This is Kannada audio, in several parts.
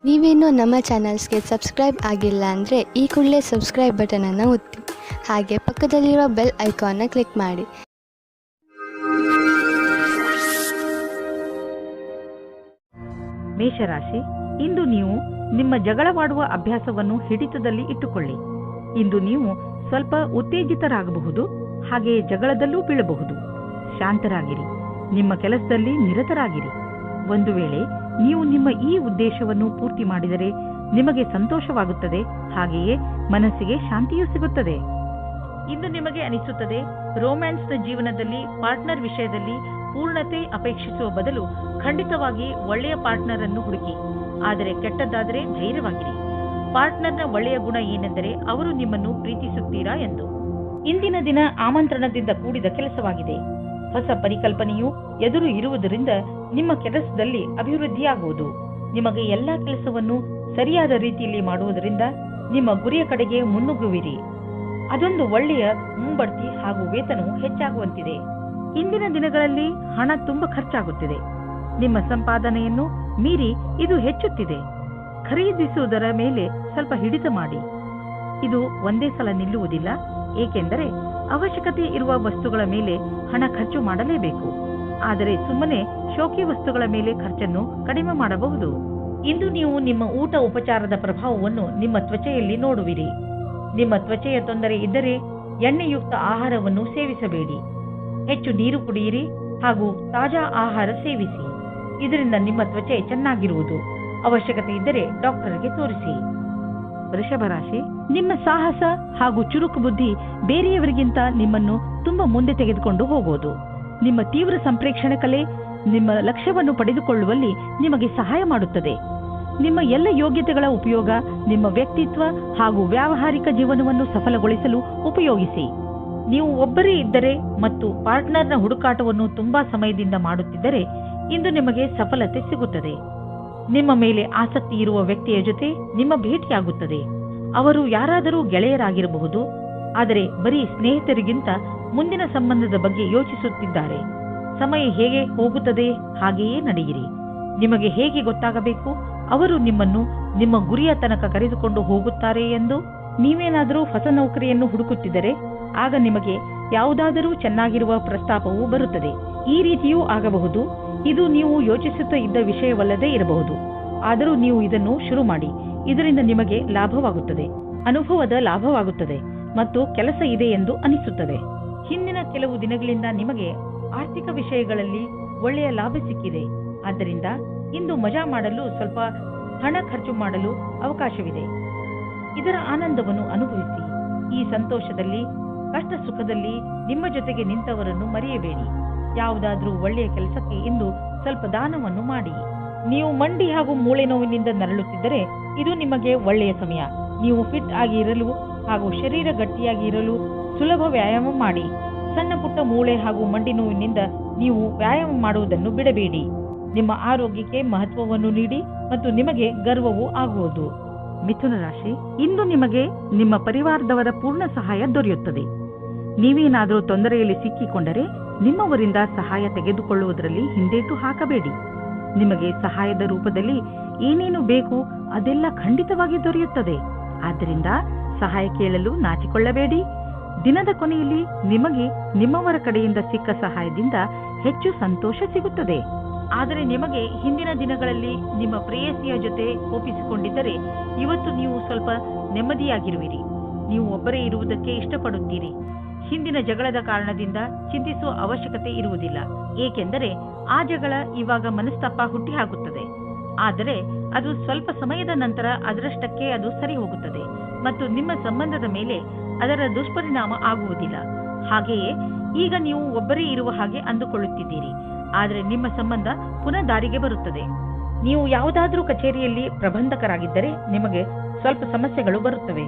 ನೀವೇನೂ ನಮ್ಮ ಚಾನಲ್ಸ್ಗೆ ಸಬ್ಸ್ಕ್ರೈಬ್ ಆಗಿಲ್ಲ ಅಂದರೆ ಈ ಕೂಡಲೇ ಸಬ್ಸ್ಕ್ರೈಬ್ ಬಟನನ್ನು ಒತ್ತಿ ಹಾಗೆ ಪಕ್ಕದಲ್ಲಿರುವ ಬೆಲ್ ಐಕಾನ್ನ ಕ್ಲಿಕ್ ಮಾಡಿ. ಮೇಷರಾಶಿ, ಇಂದು ನೀವು ನಿಮ್ಮ ಜಗಳವಾಡುವ ಅಭ್ಯಾಸವನ್ನು ಹಿಡಿತದಲ್ಲಿ ಇಟ್ಟುಕೊಳ್ಳಿ. ಇಂದು ನೀವು ಸ್ವಲ್ಪ ಉತ್ತೇಜಿತರಾಗಬಹುದು, ಹಾಗೆಯೇ ಜಗಳದಲ್ಲೂ ಬೀಳಬಹುದು. ಶಾಂತರಾಗಿರಿ, ನಿಮ್ಮ ಕೆಲಸದಲ್ಲಿ ನಿರತರಾಗಿರಿ. ಒಂದು ವೇಳೆ ನೀವು ನಿಮ್ಮ ಈ ಉದ್ದೇಶವನ್ನು ಪೂರ್ತಿ ಮಾಡಿದರೆ ನಿಮಗೆ ಸಂತೋಷವಾಗುತ್ತದೆ, ಹಾಗೆಯೇ ಮನಸ್ಸಿಗೆ ಶಾಂತಿಯೂ ಸಿಗುತ್ತದೆ. ಇಂದು ನಿಮಗೆ ಅನಿಸುತ್ತದೆ, ರೋಮ್ಯಾನ್ಸ್ನ ಜೀವನದಲ್ಲಿ ಪಾರ್ಟ್ನರ್ ವಿಷಯದಲ್ಲಿ ಪೂರ್ಣತೆ ಅಪೇಕ್ಷಿಸುವ ಬದಲು ಖಂಡಿತವಾಗಿ ಒಳ್ಳೆಯ ಪಾರ್ಟ್ನರ್ ಅನ್ನು ಹುಡುಕಿ. ಆದರೆ ಕೆಟ್ಟದ್ದಾದರೆ ಧೈರ್ಯವಾಗಿರಿ. ಪಾರ್ಟ್ನರ್ನ ಒಳ್ಳೆಯ ಗುಣ ಏನೆಂದರೆ ಅವರು ನಿಮ್ಮನ್ನು ಪ್ರೀತಿಸುತ್ತೀರಾ ಎಂದು. ಇಂದಿನ ದಿನ ಆಮಂತ್ರಣದಿಂದ ಕೂಡಿದ ಕೆಲಸವಾಗಿದೆ. ಹೊಸ ಪರಿಕಲ್ಪನೆಯು ಎದುರು ಇರುವುದರಿಂದ ನಿಮ್ಮ ಕೆಲಸದಲ್ಲಿ ಅಭಿವೃದ್ಧಿಯಾಗುವುದು. ನಿಮಗೆ ಎಲ್ಲಾ ಕೆಲಸವನ್ನು ಸರಿಯಾದ ರೀತಿಯಲ್ಲಿ ಮಾಡುವುದರಿಂದ ನಿಮ್ಮ ಗುರಿಯ ಕಡೆಗೆ ಮುನ್ನುಗ್ಗುವಿರಿ. ಅದೊಂದು ಒಳ್ಳೆಯ ಮುಂಬಡ್ತಿ ಹಾಗೂ ವೇತನವು ಹೆಚ್ಚಾಗುವಂತಿದೆ. ಇಂದಿನ ದಿನಗಳಲ್ಲಿ ಹಣ ತುಂಬಾ ಖರ್ಚಾಗುತ್ತಿದೆ. ನಿಮ್ಮ ಸಂಪಾದನೆಯನ್ನು ಮೀರಿ ಇದು ಹೆಚ್ಚುತ್ತಿದೆ. ಖರೀದಿಸುವುದರ ಮೇಲೆ ಸ್ವಲ್ಪ ಹಿಡಿತ ಮಾಡಿ. ಇದು ಒಂದೇ ಸಲ ನಿಲ್ಲುವುದಿಲ್ಲ, ಏಕೆಂದರೆ ಅವಶ್ಯಕತೆ ಇರುವ ವಸ್ತುಗಳ ಮೇಲೆ ಹಣ ಖರ್ಚು ಮಾಡಲೇಬೇಕು. ಆದರೆ ಸುಮ್ಮನೆ ಶೋಕಿ ವಸ್ತುಗಳ ಮೇಲೆ ಖರ್ಚನ್ನು ಕಡಿಮೆ ಮಾಡಬಹುದು. ಇಂದು ನೀವು ನಿಮ್ಮ ಊಟ ಉಪಚಾರದ ಪ್ರಭಾವವನ್ನು ನಿಮ್ಮ ತ್ವಚೆಯಲ್ಲಿ ನೋಡುವಿರಿ. ನಿಮ್ಮ ತ್ವಚೆಯ ತೊಂದರೆ ಇದ್ದರೆ ಎಣ್ಣೆಯುಕ್ತ ಆಹಾರವನ್ನು ಸೇವಿಸಬೇಡಿ. ಹೆಚ್ಚು ನೀರು ಕುಡಿಯಿರಿ ಹಾಗೂ ತಾಜಾ ಆಹಾರ ಸೇವಿಸಿ. ಇದರಿಂದ ನಿಮ್ಮ ತ್ವಚೆ ಚೆನ್ನಾಗಿರುವುದು. ಅವಶ್ಯಕತೆ ಇದ್ದರೆ ಡಾಕ್ಟರ್ಗೆ ತೋರಿಸಿ. ವೃಷಭ ರಾಶಿ, ನಿಮ್ಮ ಸಾಹಸ ಹಾಗೂ ಚುರುಕು ಬುದ್ಧಿ ಬೇರೆಯವರಿಗಿಂತ ನಿಮ್ಮನ್ನು ತುಂಬಾ ಮುಂದೆ ತೆಗೆದುಕೊಂಡು ಹೋಗುವುದು. ನಿಮ್ಮ ತೀವ್ರ ಸಂಪ್ರೇಕ್ಷಣೆ ಕಲೆ ನಿಮ್ಮ ಲಕ್ಷ್ಯವನ್ನು ಪಡೆದುಕೊಳ್ಳುವಲ್ಲಿ ನಿಮಗೆ ಸಹಾಯ ಮಾಡುತ್ತದೆ. ನಿಮ್ಮ ಎಲ್ಲ ಯೋಗ್ಯತೆಗಳ ಉಪಯೋಗ ನಿಮ್ಮ ವ್ಯಕ್ತಿತ್ವ ಹಾಗೂ ವ್ಯಾವಹಾರಿಕ ಜೀವನವನ್ನು ಸಫಲಗೊಳಿಸಲು ಉಪಯೋಗಿಸಿ. ನೀವು ಒಬ್ಬರೇ ಇದ್ದರೆ ಮತ್ತು ಪಾರ್ಟ್ನರ್ನ ಹುಡುಕಾಟವನ್ನು ತುಂಬಾ ಸಮಯದಿಂದ ಮಾಡುತ್ತಿದ್ದರೆ ಇಂದು ನಿಮಗೆ ಸಫಲತೆ ಸಿಗುತ್ತದೆ. ನಿಮ್ಮ ಮೇಲೆ ಆಸಕ್ತಿ ಇರುವ ವ್ಯಕ್ತಿಯ ಜೊತೆ ನಿಮ್ಮ ಭೇಟಿಯಾಗುತ್ತದೆ. ಅವರು ಯಾರಾದರೂ ಗೆಳೆಯರಾಗಿರಬಹುದು, ಆದರೆ ಬರೀ ಸ್ನೇಹಿತರಿಗಿಂತ ಮುಂದಿನ ಸಂಬಂಧದ ಬಗ್ಗೆ ಯೋಚಿಸುತ್ತಿದ್ದಾರೆ. ಸಮಯ ಹೇಗೆ ಹೋಗುತ್ತದೆ ಹಾಗೆಯೇ ನಡೆಯಿರಿ. ನಿಮಗೆ ಹೇಗೆ ಗೊತ್ತಾಗಬೇಕು ಅವರು ನಿಮ್ಮನ್ನು ನಿಮ್ಮ ಗುರಿಯ ತನಕ ಕರೆದುಕೊಂಡು ಹೋಗುತ್ತಾರೆ ಎಂದು. ನೀವೇನಾದರೂ ಹೊಸ ನೌಕರಿಯನ್ನು ಹುಡುಕುತ್ತಿದ್ದರೆ ಆಗ ನಿಮಗೆ ಯಾವುದಾದರೂ ಚೆನ್ನಾಗಿರುವ ಪ್ರಸ್ತಾಪವು ಬರುತ್ತದೆ. ಈ ರೀತಿಯೂ ಆಗಬಹುದು. ಇದು ನೀವು ಯೋಚಿಸುತ್ತಾ ಇದ್ದ ವಿಷಯವಲ್ಲದೇ ಇರಬಹುದು, ಆದರೂ ನೀವು ಇದನ್ನು ಶುರು ಮಾಡಿ. ಇದರಿಂದ ನಿಮಗೆ ಲಾಭವಾಗುತ್ತದೆ, ಅನುಭವದ ಲಾಭವಾಗುತ್ತದೆ ಮತ್ತು ಕೆಲಸ ಇದೆ ಎಂದು ಅನಿಸುತ್ತದೆ. ಹಿಂದಿನ ಕೆಲವು ದಿನಗಳಿಂದ ನಿಮಗೆ ಆರ್ಥಿಕ ವಿಷಯಗಳಲ್ಲಿ ಒಳ್ಳೆಯ ಲಾಭ ಸಿಕ್ಕಿದೆ. ಆದ್ದರಿಂದ ಇಂದು ಮಜಾ ಮಾಡಲು ಸ್ವಲ್ಪ ಹಣ ಖರ್ಚು ಮಾಡಲು ಅವಕಾಶವಿದೆ. ಇದರ ಆನಂದವನ್ನು ಅನುಭವಿಸಿ. ಈ ಸಂತೋಷದಲ್ಲಿ ಕಷ್ಟ ಸುಖದಲ್ಲಿ ನಿಮ್ಮ ಜೊತೆಗೆ ನಿಂತವರನ್ನು ಮರೆಯಬೇಡಿ. ಯಾವುದಾದ್ರೂ ಒಳ್ಳೆಯ ಕೆಲಸಕ್ಕೆ ಇಂದು ಸ್ವಲ್ಪ ದಾನವನ್ನು ಮಾಡಿ. ನೀವು ಮಂಡಿ ಹಾಗೂ ಮೂಳೆ ನೋವಿನಿಂದ ನರಳುತ್ತಿದ್ದರೆ ಇದು ನಿಮಗೆ ಒಳ್ಳೆಯ ಸಮಯ. ನೀವು ಫಿಟ್ ಆಗಿ ಇರಲು ಹಾಗೂ ಶರೀರ ಗಟ್ಟಿಯಾಗಿ ಇರಲು ಸುಲಭ ವ್ಯಾಯಾಮ ಮಾಡಿ. ಸಣ್ಣ ಪುಟ್ಟ ಮೂಳೆ ಹಾಗೂ ಮಂಡಿ ನೋವಿನಿಂದ ನೀವು ವ್ಯಾಯಾಮ ಮಾಡುವುದನ್ನು ಬಿಡಬೇಡಿ. ನಿಮ್ಮ ಆರೋಗ್ಯಕ್ಕೆ ಮಹತ್ವವನ್ನು ನೀಡಿ ಮತ್ತು ನಿಮಗೆ ಗರ್ವವೂ ಆಗುವುದು. ಮಿಥುನ ರಾಶಿ, ಇಂದು ನಿಮಗೆ ನಿಮ್ಮ ಪರಿವಾರದವರ ಪೂರ್ಣ ಸಹಾಯ ದೊರೆಯುತ್ತದೆ. ನೀವೇನಾದರೂ ತೊಂದರೆಯಲ್ಲಿ ಸಿಕ್ಕಿಕೊಂಡರೆ ನಿಮ್ಮವರಿಂದ ಸಹಾಯ ತೆಗೆದುಕೊಳ್ಳುವುದರಲ್ಲಿ ಹಿಂದೇಟು ಹಾಕಬೇಡಿ. ನಿಮಗೆ ಸಹಾಯದ ರೂಪದಲ್ಲಿ ಏನೇನು ಬೇಕು ಅದೆಲ್ಲ ಖಂಡಿತವಾಗಿ ದೊರೆಯುತ್ತದೆ. ಆದ್ದರಿಂದ ಸಹಾಯ ಕೇಳಲು ನಾಚಿಕೊಳ್ಳಬೇಡಿ. ದಿನದ ಕೊನೆಯಲ್ಲಿ ನಿಮಗೆ ನಿಮ್ಮವರ ಕಡೆಯಿಂದ ಸಿಕ್ಕ ಸಹಾಯದಿಂದ ಹೆಚ್ಚು ಸಂತೋಷ ಸಿಗುತ್ತದೆ. ಆದರೆ ನಿಮಗೆ ಹಿಂದಿನ ದಿನಗಳಲ್ಲಿ ನಿಮ್ಮ ಪ್ರೇಯಸಿಯ ಜೊತೆ ಕೋಪಿಸಿಕೊಂಡಿದ್ದರೆ ಇವತ್ತು ನೀವು ಸ್ವಲ್ಪ ನೆಮ್ಮದಿಯಾಗಿರುವಿರಿ. ನೀವು ಒಬ್ಬರೇ ಇರುವುದಕ್ಕೆ ಇಷ್ಟಪಡುತ್ತೀರಿ. ಹಿಂದಿನ ಜಗಳದ ಕಾರಣದಿಂದ ಚಿಂತಿಸುವ ಅವಶ್ಯಕತೆ ಇರುವುದಿಲ್ಲ, ಏಕೆಂದರೆ ಆ ಜಗಳ ಇವಾಗ ಮನಸ್ತಾಪ ಹುಟ್ಟಿಹಾಕುತ್ತದೆ. ಆದರೆ ಅದು ಸ್ವಲ್ಪ ಸಮಯದ ನಂತರ ಅದರಷ್ಟಕ್ಕೆ ಅದು ಸರಿ ಹೋಗುತ್ತದೆ ಮತ್ತು ನಿಮ್ಮ ಸಂಬಂಧದ ಮೇಲೆ ಅದರ ದುಷ್ಪರಿಣಾಮ ಆಗುವುದಿಲ್ಲ. ಹಾಗೆಯೇ ಈಗ ನೀವು ಒಬ್ಬರೇ ಇರುವ ಹಾಗೆ ಅಂದುಕೊಳ್ಳುತ್ತಿದ್ದೀರಿ, ಆದರೆ ನಿಮ್ಮ ಸಂಬಂಧ ಪುನಃ ದಾರಿಗೆ ಬರುತ್ತದೆ. ನೀವು ಯಾವುದಾದ್ರೂ ಕಚೇರಿಯಲ್ಲಿ ಪ್ರಬಂಧಕರಾಗಿದ್ದರೆ ನಿಮಗೆ ಸ್ವಲ್ಪ ಸಮಸ್ಯೆಗಳು ಬರುತ್ತವೆ.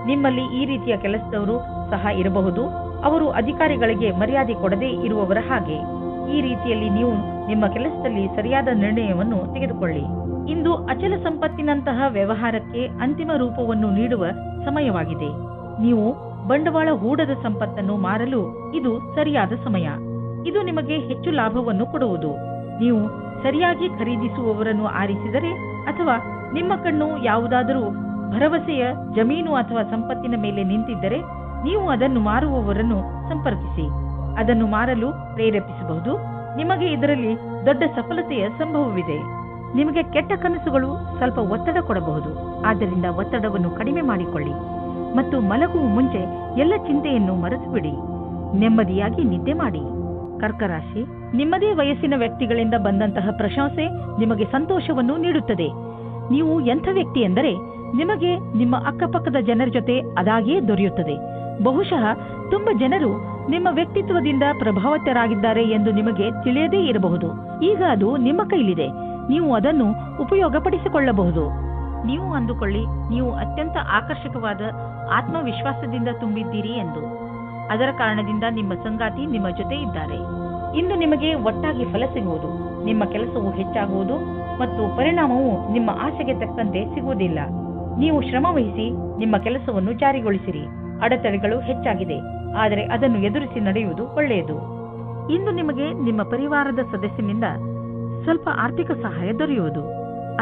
ನಿಮ್ಮಲ್ಲಿ ಈ ರೀತಿಯ ಕೆಲಸದವರು ಸಹ ಇರಬಹುದು. ಅವರು ಅಧಿಕಾರಿಗಳಿಗೆ ಮರ್ಯಾದೆ ಕೊಡದೇ ಇರುವವರ ಹಾಗೆ. ಈ ರೀತಿಯಲ್ಲಿ ನೀವು ನಿಮ್ಮ ಕೆಲಸದಲ್ಲಿ ಸರಿಯಾದ ನಿರ್ಣಯವನ್ನು ತೆಗೆದುಕೊಳ್ಳಿ. ಇಂದು ಅಚಲ ಸಂಪತ್ತಿನಂತಹ ವ್ಯವಹಾರಕ್ಕೆ ಅಂತಿಮ ರೂಪವನ್ನು ನೀಡುವ ಸಮಯವಾಗಿದೆ. ನೀವು ಬಂಡವಾಳ ಹೂಡದ ಸಂಪತ್ತನ್ನು ಮಾರಲು ಇದು ಸರಿಯಾದ ಸಮಯ. ಇದು ನಿಮಗೆ ಹೆಚ್ಚು ಲಾಭವನ್ನು ಕೊಡುವುದು. ನೀವು ಸರಿಯಾಗಿ ಖರೀದಿಸುವವರನ್ನು ಆರಿಸಿದರೆ ಅಥವಾ ನಿಮ್ಮ ಕಣ್ಣು ಯಾವುದಾದರೂ ಭರವಸೆಯ ಜಮೀನು ಅಥವಾ ಸಂಪತ್ತಿನ ಮೇಲೆ ನಿಂತಿದ್ದರೆ ನೀವು ಅದನ್ನು ಮಾರುವವರನ್ನು ಸಂಪರ್ಕಿಸಿ. ಅದನ್ನು ಮಾರಲು ಪ್ರೇರೇಪಿಸಬಹುದು. ನಿಮಗೆ ಇದರಲ್ಲಿ ದೊಡ್ಡ ಸಫಲತೆಯ ಸಂಭವವಿದೆ. ನಿಮಗೆ ಕೆಟ್ಟ ಕನಸುಗಳು ಸ್ವಲ್ಪ ಒತ್ತಡ ಕೊಡಬಹುದು. ಆದ್ದರಿಂದ ಒತ್ತಡವನ್ನು ಕಡಿಮೆ ಮಾಡಿಕೊಳ್ಳಿ ಮತ್ತು ಮಲಗುವ ಮುಂಚೆ ಎಲ್ಲ ಚಿಂತೆಯನ್ನು ಮರೆತುಬಿಡಿ. ನೆಮ್ಮದಿಯಾಗಿ ನಿದ್ದೆ ಮಾಡಿ. ಕರ್ಕ ರಾಶಿ, ನಿಮ್ಮದೇ ವಯಸ್ಸಿನ ವ್ಯಕ್ತಿಗಳಿಂದ ಬಂದಂತಹ ಪ್ರಶಂಸೆ ನಿಮಗೆ ಸಂತೋಷವನ್ನು ನೀಡುತ್ತದೆ. ನೀವು ಎಂಥ ವ್ಯಕ್ತಿ ಎಂದರೆ ನಿಮಗೆ ನಿಮ್ಮ ಅಕ್ಕಪಕ್ಕದ ಜನರ ಜೊತೆ ಅದಾಗಿಯೇ ದೊರೆಯುತ್ತದೆ. ಬಹುಶಃ ತುಂಬ ಜನರು ನಿಮ್ಮ ವ್ಯಕ್ತಿತ್ವದಿಂದ ಪ್ರಭಾವಿತರಾಗಿದ್ದಾರೆ ಎಂದು ನಿಮಗೆ ತಿಳಿಯದೇ ಇರಬಹುದು. ಈಗ ಅದು ನಿಮ್ಮ ಕೈಲಿದೆ. ನೀವು ಅದನ್ನು ಉಪಯೋಗಪಡಿಸಿಕೊಳ್ಳಬಹುದು. ನೀವು ಅಂದುಕೊಳ್ಳಿ, ನೀವು ಅತ್ಯಂತ ಆಕರ್ಷಕವಾದ ಆತ್ಮವಿಶ್ವಾಸದಿಂದ ತುಂಬಿದ್ದೀರಿ ಎಂದು. ಅದರ ಕಾರಣದಿಂದ ನಿಮ್ಮ ಸಂಗಾತಿ ನಿಮ್ಮ ಜೊತೆ ಇದ್ದಾರೆ. ಇಂದು ನಿಮಗೆ ಒಟ್ಟಾಗಿ ಫಲ ಸಿಗುವುದು. ನಿಮ್ಮ ಕೆಲಸವು ಹೆಚ್ಚಾಗುವುದು ಮತ್ತು ಪರಿಣಾಮವು ನಿಮ್ಮ ಆಸೆಗೆ ತಕ್ಕಂತೆ ಸಿಗುವುದಿಲ್ಲ. ನೀವು ಶ್ರಮವಹಿಸಿ ನಿಮ್ಮ ಕೆಲಸವನ್ನು ಜಾರಿಗೊಳಿಸಿರಿ. ಅಡೆತಡೆಗಳು ಹೆಚ್ಚಾಗಿದೆ, ಆದರೆ ಅದನ್ನು ಎದುರಿಸಿ ನಡೆಯುವುದು ಒಳ್ಳೆಯದು. ಇಂದು ನಿಮಗೆ ನಿಮ್ಮ ಪರಿವಾರದ ಸದಸ್ಯನಿಂದ ಸ್ವಲ್ಪ ಆರ್ಥಿಕ ಸಹಾಯ ದೊರೆಯುವುದು.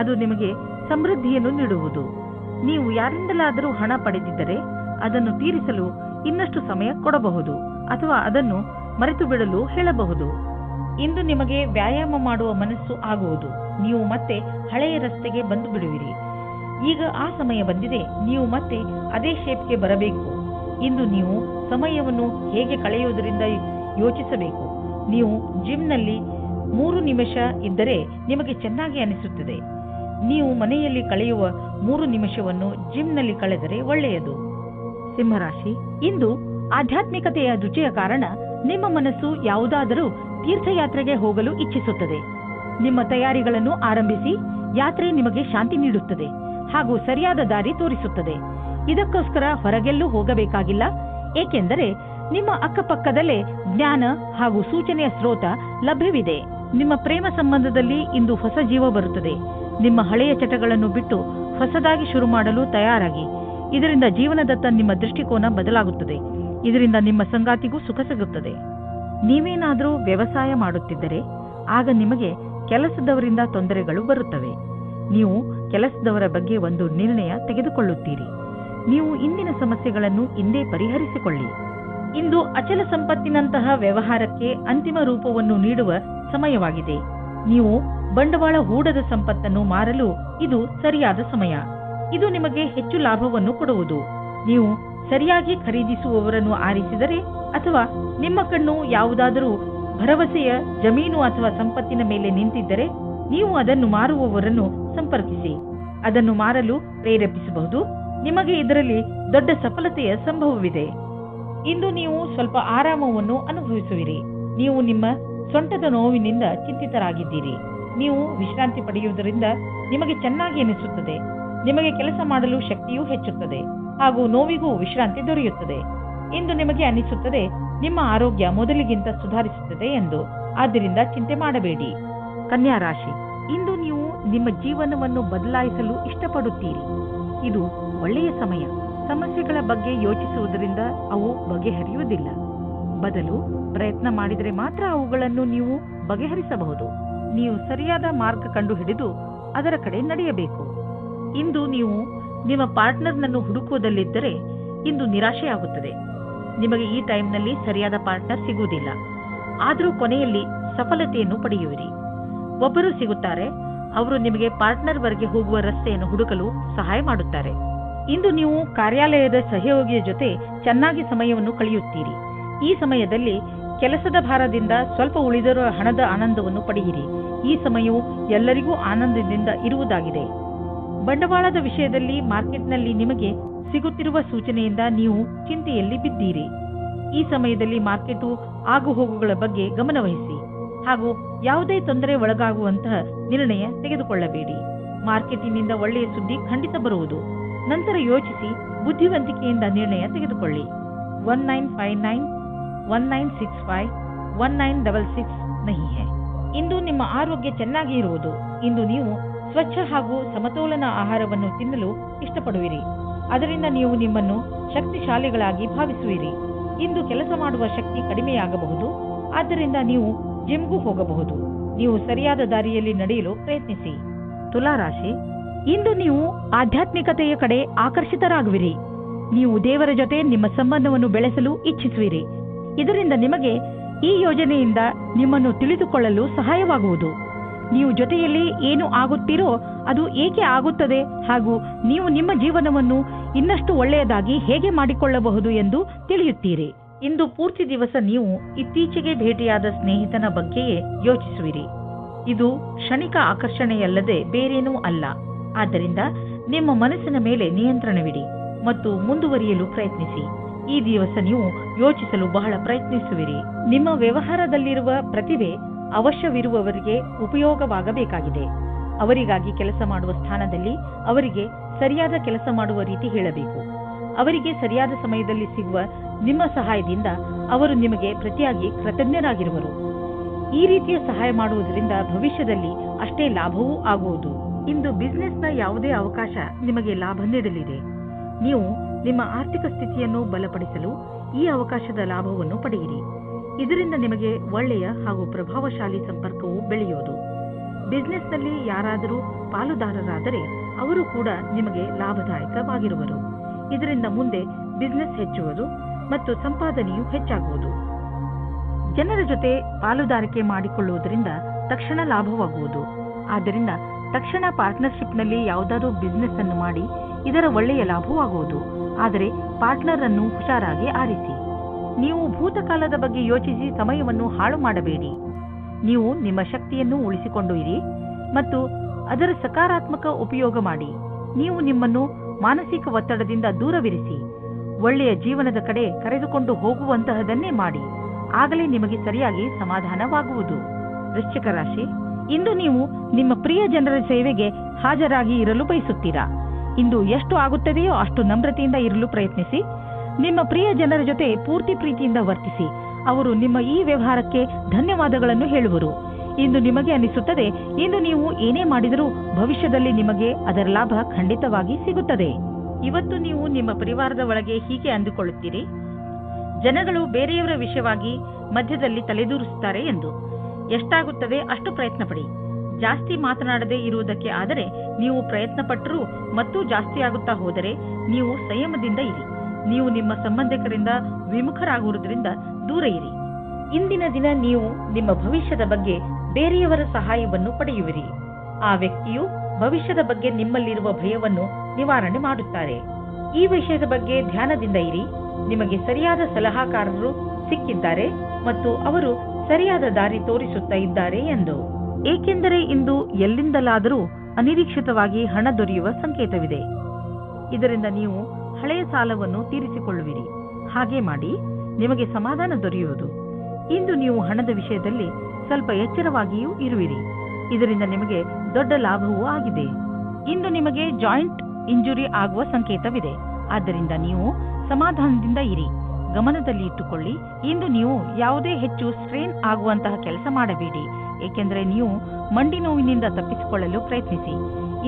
ಅದು ನಿಮಗೆ ಸಮೃದ್ಧಿಯನ್ನು ನೀಡುವುದು. ನೀವು ಯಾರಿಂದಲಾದರೂ ಹಣ ಪಡೆದಿದ್ದರೆ ಅದನ್ನು ತೀರಿಸಲು ಇನ್ನಷ್ಟು ಸಮಯ ಕೊಡಬಹುದು ಅಥವಾ ಅದನ್ನು ಮರೆತು ಬಿಡಲು ಹೇಳಬಹುದು. ಇಂದು ನಿಮಗೆ ವ್ಯಾಯಾಮ ಮಾಡುವ ಮನಸ್ಸು ಆಗುವುದು. ನೀವು ಮತ್ತೆ ಹಳೆಯ ರಸ್ತೆಗೆ ಬಂದು ಬಿಡುವಿರಿ. ಈಗ ಆ ಸಮಯ ಬಂದಿದೆ. ನೀವು ಮತ್ತೆ ಅದೇ ಶೇಪ್ಗೆ ಬರಬೇಕು. ಇಂದು ನೀವು ಸಮಯವನ್ನು ಹೇಗೆ ಕಳೆಯುವುದರಿಂದ ಯೋಚಿಸಬೇಕು. ನೀವು ಜಿಮ್ನಲ್ಲಿ 3 ನಿಮಿಷ ಇದ್ದರೆ ನಿಮಗೆ ಚೆನ್ನಾಗಿ ಅನಿಸುತ್ತದೆ. ನೀವು ಮನೆಯಲ್ಲಿ ಕಳೆಯುವ 3 ನಿಮಿಷವನ್ನು ಜಿಮ್ನಲ್ಲಿ ಕಳೆದರೆ ಒಳ್ಳೆಯದು. ಸಿಂಹರಾಶಿ, ಇಂದು ಆಧ್ಯಾತ್ಮಿಕತೆಯ ರುಚಿಯ ಕಾರಣ ನಿಮ್ಮ ಮನಸ್ಸು ಯಾವುದಾದರೂ ತೀರ್ಥಯಾತ್ರೆಗೆ ಹೋಗಲು ಇಚ್ಛಿಸುತ್ತದೆ. ನಿಮ್ಮ ತಯಾರಿಗಳನ್ನು ಆರಂಭಿಸಿ. ಯಾತ್ರೆ ನಿಮಗೆ ಶಾಂತಿ ನೀಡುತ್ತದೆ ಹಾಗೂ ಸರಿಯಾದ ದಾರಿ ತೋರಿಸುತ್ತದೆ. ಇದಕ್ಕೋಸ್ಕರ ಹೊರಗೆಲ್ಲೂ ಹೋಗಬೇಕಾಗಿಲ್ಲ, ಏಕೆಂದರೆ ನಿಮ್ಮ ಅಕ್ಕಪಕ್ಕದಲ್ಲೇ ಜ್ಞಾನ ಹಾಗೂ ಸೂಚನೆಯ ಸ್ರೋತ ಲಭ್ಯವಿದೆ. ನಿಮ್ಮ ಪ್ರೇಮ ಸಂಬಂಧದಲ್ಲಿ ಇಂದು ಹೊಸ ಜೀವ ಬರುತ್ತದೆ. ನಿಮ್ಮ ಹಳೆಯ ಚಟಗಳನ್ನು ಬಿಟ್ಟು ಹೊಸದಾಗಿ ಶುರು ಮಾಡಲು ತಯಾರಾಗಿ. ಇದರಿಂದ ಜೀವನದತ್ತ ನಿಮ್ಮ ದೃಷ್ಟಿಕೋನ ಬದಲಾಗುತ್ತದೆ. ಇದರಿಂದ ನಿಮ್ಮ ಸಂಗಾತಿಗೂ ಸುಖ ಸಿಗುತ್ತದೆ. ನೀವೇನಾದರೂ ವ್ಯವಸಾಯ ಮಾಡುತ್ತಿದ್ದರೆ ಆಗ ನಿಮಗೆ ಕೆಲಸದವರಿಂದ ತೊಂದರೆಗಳು ಬರುತ್ತವೆ. ನೀವು ಕೆಲಸದವರ ಬಗ್ಗೆ ಒಂದು ನಿರ್ಣಯ ತೆಗೆದುಕೊಳ್ಳುತ್ತೀರಿ. ನೀವು ಇಂದಿನ ಸಮಸ್ಯೆಗಳನ್ನು ಇಂದೇ ಪರಿಹರಿಸಿಕೊಳ್ಳಿ. ಇಂದು ಅಚಲ ಸಂಪತ್ತಿನಂತಹ ವ್ಯವಹಾರಕ್ಕೆ ಅಂತಿಮ ರೂಪವನ್ನು ನೀಡುವ ಸಮಯವಾಗಿದೆ. ನೀವು ಬಂಡವಾಳ ಹೂಡದ ಸಂಪತ್ತನ್ನು ಮಾರಲು ಇದು ಸರಿಯಾದ ಸಮಯ. ಇದು ನಿಮಗೆ ಹೆಚ್ಚು ಲಾಭವನ್ನು ಕೊಡುವುದು. ನೀವು ಸರಿಯಾಗಿ ಖರೀದಿಸುವವರನ್ನು ಆರಿಸಿದರೆ ಅಥವಾ ನಿಮ್ಮ ಕಣ್ಣು ಯಾವುದಾದರೂ ಭರವಸೆಯ ಜಮೀನು ಅಥವಾ ಸಂಪತ್ತಿನ ಮೇಲೆ ನಿಂತಿದ್ದರೆ ನೀವು ಅದನ್ನು ಮಾರುವವರನ್ನು ಸಂಪರ್ಕಿಸಿ. ಅದನ್ನು ಮಾರಲು ಪ್ರೇರೇಪಿಸಬಹುದು. ನಿಮಗೆ ಇದರಲ್ಲಿ ದೊಡ್ಡ ಸಫಲತೆಯ ಸಂಭವವಿದೆ. ಇಂದು ನೀವು ಸ್ವಲ್ಪ ಆರಾಮವನ್ನು ಅನುಭವಿಸುವಿರಿ. ನೀವು ನಿಮ್ಮ ಸೊಂಟದ ನೋವಿನಿಂದ ಚಿಂತಿತರಾಗಿದ್ದೀರಿ. ನೀವು ವಿಶ್ರಾಂತಿ ಪಡೆಯುವುದರಿಂದ ನಿಮಗೆ ಚೆನ್ನಾಗಿ ಅನಿಸುತ್ತದೆ. ನಿಮಗೆ ಕೆಲಸ ಮಾಡಲು ಶಕ್ತಿಯೂ ಹೆಚ್ಚುತ್ತದೆ ಹಾಗೂ ನೋವಿಗೂ ವಿಶ್ರಾಂತಿ ದೊರೆಯುತ್ತದೆ. ಇಂದು ನಿಮಗೆ ಅನಿಸುತ್ತದೆ ನಿಮ್ಮ ಆರೋಗ್ಯ ಮೊದಲಿಗಿಂತ ಸುಧಾರಿಸುತ್ತದೆ ಎಂದು. ಆದ್ದರಿಂದ ಚಿಂತೆ ಮಾಡಬೇಡಿ. ಕನ್ಯಾ ರಾಶಿ, ಇಂದು ನೀವು ನಿಮ್ಮ ಜೀವನವನ್ನು ಬದಲಾಯಿಸಲು ಇಷ್ಟಪಡುತ್ತೀರಿ. ಇದು ಒಳ್ಳೆಯ ಸಮಯ. ಸಮಸ್ಯೆಗಳ ಬಗ್ಗೆ ಯೋಚಿಸುವುದರಿಂದ ಅವು ಬಗೆಹರಿಯುವುದಿಲ್ಲ. ಬದಲು ಪ್ರಯತ್ನ ಮಾಡಿದರೆ ಮಾತ್ರ ಅವುಗಳನ್ನು ನೀವು ಬಗೆಹರಿಸಬಹುದು. ನೀವು ಸರಿಯಾದ ಮಾರ್ಗ ಕಂಡುಹಿಡಿದು ಅದರ ಕಡೆ ನಡೆಯಬೇಕು. ಇಂದು ನೀವು ನಿಮ್ಮ ಪಾರ್ಟ್ನರ್ನನ್ನು ಹುಡುಕುವುದಲ್ಲಿದ್ದರೆ ಇಂದು ನಿರಾಶೆಯಾಗುತ್ತದೆ. ನಿಮಗೆ ಈ ಟೈಮ್ನಲ್ಲಿ ಸರಿಯಾದ ಪಾರ್ಟ್ನರ್ ಸಿಗುವುದಿಲ್ಲ. ಆದರೂ ಕೊನೆಯಲ್ಲಿ ಸಫಲತೆಯನ್ನು ಪಡೆಯುವಿರಿ. ಒಬ್ಬರು ಸಿಗುತ್ತಾರೆ. ಅವರು ನಿಮಗೆ ಪಾರ್ಟ್ನರ್ವರೆಗೆ ಹೋಗುವ ರಸ್ತೆಯನ್ನು ಹುಡುಕಲು ಸಹಾಯ ಮಾಡುತ್ತಾರೆ. ಇಂದು ನೀವು ಕಾರ್ಯಾಲಯದ ಸಹಯೋಗಿಯ ಜೊತೆ ಚೆನ್ನಾಗಿ ಸಮಯವನ್ನು ಕಳೆಯುತ್ತೀರಿ. ಈ ಸಮಯದಲ್ಲಿ ಕೆಲಸದ ಭಾರದಿಂದ ಸ್ವಲ್ಪ ಉಳಿದಿರುವ ಹಣದ ಆನಂದವನ್ನು ಪಡೆಯಿರಿ. ಈ ಸಮಯವು ಎಲ್ಲರಿಗೂ ಆನಂದದಿಂದ ಇರುವುದಾಗಿದೆ. ಬಂಡವಾಳದ ವಿಷಯದಲ್ಲಿ ಮಾರ್ಕೆಟ್ನಲ್ಲಿ ನಿಮಗೆ ಸಿಗುತ್ತಿರುವ ಸೂಚನೆಯಿಂದ ನೀವು ಚಿಂತೆಯಲ್ಲಿ ಬಿದ್ದೀರಿ. ಈ ಸಮಯದಲ್ಲಿ ಮಾರ್ಕೆಟು ಆಗುಹೋಗುಗಳ ಬಗ್ಗೆ ಗಮನವಹಿಸಿ ಹಾಗೂ ಯಾವುದೇ ತೊಂದರೆ ಒಳಗಾಗುವಂತಹ ನಿರ್ಣಯ ತೆಗೆದುಕೊಳ್ಳಬೇಡಿ. ಮಾರ್ಕೆಟಿನಿಂದ ಒಳ್ಳೆಯ ಸುದ್ದಿ ಖಂಡಿತ ಬರುವುದು. ನಂತರ ಯೋಚಿಸಿ ಬುದ್ಧಿವಂತಿಕೆಯಿಂದ ನಿರ್ಣಯ ತೆಗೆದುಕೊಳ್ಳಿ. 1959 1965 1966 नहीं है. ಇಂದು ನಿಮ್ಮ ಆರೋಗ್ಯ ಚೆನ್ನಾಗಿ ಇರುವುದು. ಇಂದು ನೀವು ಸ್ವಚ್ಛ ಹಾಗೂ ಸಮತೋಲನ ಆಹಾರವನ್ನು ತಿನ್ನಲು ಇಷ್ಟಪಡುವಿರಿ. ಅದರಿಂದ ನೀವು ನಿಮ್ಮನ್ನು ಶಕ್ತಿಶಾಲಿಗಳಾಗಿ ಭಾವಿಸುವಿರಿ. ಇಂದು ಕೆಲಸ ಮಾಡುವ ಶಕ್ತಿ ಕಡಿಮೆಯಾಗಬಹುದು. ಆದ್ದರಿಂದ ನೀವು ಜಿಮ್ಗೂ ಹೋಗಬಹುದು. ನೀವು ಸರಿಯಾದ ದಾರಿಯಲ್ಲಿ ನಡೆಯಲು ಪ್ರಯತ್ನಿಸಿ. ತುಲಾ ರಾಶಿ, ಇಂದು ನೀವು ಆಧ್ಯಾತ್ಮಿಕತೆಯ ಕಡೆ ಆಕರ್ಷಿತರಾಗುವಿರಿ. ನೀವು ದೇವರ ಜೊತೆ ನಿಮ್ಮ ಸಂಬಂಧವನ್ನು ಬೆಳೆಸಲು ಇಚ್ಛಿಸುವಿರಿ. ಇದರಿಂದ ನಿಮಗೆ ಈ ಯೋಜನೆಯಿಂದ ನಿಮ್ಮನ್ನು ತಿಳಿದುಕೊಳ್ಳಲು ಸಹಾಯವಾಗುವುದು. ನೀವು ಜೊತೆಯಲ್ಲಿ ಏನು ಆಗುತ್ತೀರೋ ಅದು ಏಕೆ ಆಗುತ್ತದೆ ಹಾಗೂ ನೀವು ನಿಮ್ಮ ಜೀವನವನ್ನು ಇನ್ನಷ್ಟು ಒಳ್ಳೆಯದಾಗಿ ಹೇಗೆ ಮಾಡಿಕೊಳ್ಳಬಹುದು ಎಂದು ತಿಳಿಯುತ್ತೀರಿ. ಇಂದು ಪೂರ್ತಿ ದಿವಸ ನೀವು ಇತ್ತೀಚೆಗೆ ಭೇಟಿಯಾದ ಸ್ನೇಹಿತನ ಬಗ್ಗೆಯೇ ಯೋಚಿಸುವಿರಿ. ಇದು ಕ್ಷಣಿಕ ಆಕರ್ಷಣೆಯಲ್ಲದೆ ಬೇರೇನೂ ಅಲ್ಲ. ಆದ್ದರಿಂದ ನಿಮ್ಮ ಮನಸ್ಸಿನ ಮೇಲೆ ನಿಯಂತ್ರಣವಿಡಿ ಮತ್ತು ಮುಂದುವರಿಯಲು ಪ್ರಯತ್ನಿಸಿ. ಈ ದಿವಸ ನೀವು ಯೋಚಿಸಲು ಬಹಳ ಪ್ರಯತ್ನಿಸುವಿರಿ. ನಿಮ್ಮ ವ್ಯವಹಾರದಲ್ಲಿರುವ ಪ್ರತಿಭೆ ಅವಶ್ಯವಿರುವವರಿಗೆ ಉಪಯೋಗವಾಗಬೇಕಾಗಿದೆ. ಅವರಿಗಾಗಿ ಕೆಲಸ ಮಾಡುವ ಸ್ಥಾನದಲ್ಲಿ ಅವರಿಗೆ ಸರಿಯಾದ ಕೆಲಸ ಮಾಡುವ ರೀತಿ ಹೇಳಬೇಕು. ಅವರಿಗೆ ಸರಿಯಾದ ಸಮಯದಲ್ಲಿ ಸಿಗುವ ನಿಮ್ಮ ಸಹಾಯದಿಂದ ಅವರು ನಿಮಗೆ ಪ್ರತಿಯಾಗಿ ಕೃತಜ್ಞರಾಗಿರುವರು. ಈ ರೀತಿಯ ಸಹಾಯ ಮಾಡುವುದರಿಂದ ಭವಿಷ್ಯದಲ್ಲಿ ಅಷ್ಟೇ ಲಾಭವೂ ಆಗುವುದು. ಇಂದು ಬಿಸಿನೆಸ್ನ ಯಾವುದೇ ಅವಕಾಶ ನಿಮಗೆ ಲಾಭ ನೀಡಲಿದೆ. ನೀವು ನಿಮ್ಮ ಆರ್ಥಿಕ ಸ್ಥಿತಿಯನ್ನು ಬಲಪಡಿಸಲು ಈ ಅವಕಾಶದ ಲಾಭವನ್ನು ಪಡೆಯಿರಿ. ಇದರಿಂದ ನಿಮಗೆ ಒಳ್ಳೆಯ ಹಾಗೂ ಪ್ರಭಾವಶಾಲಿ ಸಂಪರ್ಕವು ಬೆಳೆಯುವುದು. ಬಿಸಿನೆಸ್ನಲ್ಲಿ ಯಾರಾದರೂ ಪಾಲುದಾರರಾದರೆ ಅವರು ಕೂಡ ನಿಮಗೆ ಲಾಭದಾಯಕವಾಗಿರುವರು. ಇದರಿಂದ ಮುಂದೆ ಬಿಸಿನೆಸ್ ಹೆಚ್ಚುವುದು ಮತ್ತು ಸಂಪಾದನೆಯು ಹೆಚ್ಚಾಗುವುದು. ಜನರ ಜೊತೆ ಪಾಲುದಾರಿಕೆ ಮಾಡಿಕೊಳ್ಳುವುದರಿಂದ ತಕ್ಷಣ ಲಾಭವಾಗುವುದು. ಆದ್ದರಿಂದ ತಕ್ಷಣ ಪಾರ್ಟ್ನರ್ಶಿಪ್ನಲ್ಲಿ ಯಾವುದಾದರೂ ಬಿಸಿನೆಸ್ ಅನ್ನು ಮಾಡಿ ಇದರ ಒಳ್ಳೆಯ ಲಾಭವಾಗುವುದು. ಆದರೆ ಪಾರ್ಟ್ನರ್ ಅನ್ನು ಹುಷಾರಾಗಿ ಆರಿಸಿ. ನೀವು ಭೂತಕಾಲದ ಬಗ್ಗೆ ಯೋಚಿಸಿ ಸಮಯವನ್ನು ಹಾಳು ಮಾಡಬೇಡಿ. ನೀವು ನಿಮ್ಮ ಶಕ್ತಿಯನ್ನು ಉಳಿಸಿಕೊಂಡು ಇರಿ ಮತ್ತು ಅದರ ಸಕಾರಾತ್ಮಕ ಉಪಯೋಗ ಮಾಡಿ. ನೀವು ನಿಮ್ಮನ್ನು ಮಾನಸಿಕ ಒತ್ತಡದಿಂದ ದೂರವಿರಿಸಿ. ಒಳ್ಳೆಯ ಜೀವನದ ಕಡೆ ಕರೆದುಕೊಂಡು ಹೋಗುವಂತಹದನ್ನೇ ಮಾಡಿ. ಆಗಲೇ ನಿಮಗೆ ಸರಿಯಾಗಿ ಸಮಾಧಾನವಾಗುವುದು. ವೃಶ್ಚಿಕ ರಾಶಿ, ಇಂದು ನೀವು ನಿಮ್ಮ ಪ್ರಿಯ ಜನರ ಸೇವೆಗೆ ಹಾಜರಾಗಿ ಇರಲು ಬಯಸುತ್ತೀರಾ. ಇಂದು ಎಷ್ಟು ಆಗುತ್ತದೆಯೋ ಅಷ್ಟು ನಮ್ರತೆಯಿಂದ ಇರಲು ಪ್ರಯತ್ನಿಸಿ. ನಿಮ್ಮ ಪ್ರಿಯ ಜನರ ಜೊತೆ ಪೂರ್ತಿ ಪ್ರೀತಿಯಿಂದ ವರ್ತಿಸಿ. ಅವರು ನಿಮ್ಮ ಈ ವ್ಯವಹಾರಕ್ಕೆ ಧನ್ಯವಾದಗಳನ್ನು ಹೇಳುವರು. ಇಂದು ನಿಮಗೆ ಅನಿಸುತ್ತದೆ ಇಂದು ನೀವು ಏನೇ ಮಾಡಿದರೂ ಭವಿಷ್ಯದಲ್ಲಿ ನಿಮಗೆ ಅದರ ಲಾಭ ಖಂಡಿತವಾಗಿ ಸಿಗುತ್ತದೆ. ಇವತ್ತು ನೀವು ನಿಮ್ಮ ಪರಿವಾರದ ಒಳಗೆ ಹೀಗೆ ಅಂದುಕೊಳ್ಳುತ್ತೀರಿ, ಜನಗಳು ಬೇರೆಯವರ ವಿಷಯವಾಗಿ ಮಧ್ಯದಲ್ಲಿ ತಲೆದೂರಿಸುತ್ತಾರೆ ಎಂದು. ಎಷ್ಟಾಗುತ್ತದೆ ಅಷ್ಟು ಪ್ರಯತ್ನ ಪಡಿ. ಜಾಸ್ತಿ ಮಾತನಾಡದೇ ಇರುವುದಕ್ಕೆ ಆದರೆ ನೀವು ಪ್ರಯತ್ನ ಪಟ್ಟರೂ ಮತ್ತು ಜಾಸ್ತಿ ಆಗುತ್ತಾ ಹೋದರೆ ನೀವು ಸಂಯಮದಿಂದ ಇರಿ. ನೀವು ನಿಮ್ಮ ಸಂಬಂಧಿಕರಿಂದ ವಿಮುಖರಾಗುವುದರಿಂದ ದೂರ ಇರಿ. ಇಂದಿನ ದಿನ ನೀವು ನಿಮ್ಮ ಭವಿಷ್ಯದ ಬಗ್ಗೆ ಬೇರೆಯವರ ಸಹಾಯವನ್ನು ಪಡೆಯುವಿರಿ. ಆ ವ್ಯಕ್ತಿಯು ಭವಿಷ್ಯದ ಬಗ್ಗೆ ನಿಮ್ಮಲ್ಲಿರುವ ಭಯವನ್ನು ನಿವಾರಣೆ ಮಾಡುತ್ತಾರೆ. ಈ ವಿಷಯದ ಬಗ್ಗೆ ಧ್ಯಾನದಿಂದ ಇರಿ. ನಿಮಗೆ ಸರಿಯಾದ ಸಲಹಾಕಾರರು ಸಿಕ್ಕಿದ್ದಾರೆ ಮತ್ತು ಅವರು ಸರಿಯಾದ ದಾರಿ ತೋರಿಸುತ್ತಾ ಇದ್ದಾರೆ ಎಂದು. ಏಕೆಂದರೆ ಇಂದು ಎಲ್ಲಿಂದಲಾದರೂ ಅನಿರೀಕ್ಷಿತವಾಗಿ ಹಣ ದೊರೆಯುವ ಸಂಕೇತವಿದೆ. ಇದರಿಂದ ನೀವು ಹಳೆಯ ಸಾಲವನ್ನು ತೀರಿಸಿಕೊಳ್ಳುವಿರಿ. ಹಾಗೆ ಮಾಡಿ ನಿಮಗೆ ಸಮಾಧಾನ ದೊರೆಯುವುದು. ಇಂದು ನೀವು ಹಣದ ವಿಷಯದಲ್ಲಿ ಸ್ವಲ್ಪ ಎಚ್ಚರವಾಗಿಯೂ ಇರುವಿರಿ. ಇದರಿಂದ ನಿಮಗೆ ದೊಡ್ಡ ಲಾಭವೂ ಆಗಿದೆ. ಇಂದು ನಿಮಗೆ ಜಾಯಿಂಟ್ ಇಂಜುರಿ ಆಗುವ ಸಂಕೇತವಿದೆ. ಆದ್ದರಿಂದ ನೀವು ಸಮಾಧಾನದಿಂದ ಇರಿ. ಗಮನದಲ್ಲಿ ಇಟ್ಟುಕೊಳ್ಳಿ, ಇಂದು ನೀವು ಯಾವುದೇ ಹೆಚ್ಚು ಸ್ಟ್ರೇನ್ ಆಗುವಂತಹ ಕೆಲಸ ಮಾಡಬೇಡಿ. ಏಕೆಂದರೆ ನೀವು ಮಂಡಿ ನೋವಿನಿಂದ ತಪ್ಪಿಸಿಕೊಳ್ಳಲು ಪ್ರಯತ್ನಿಸಿ.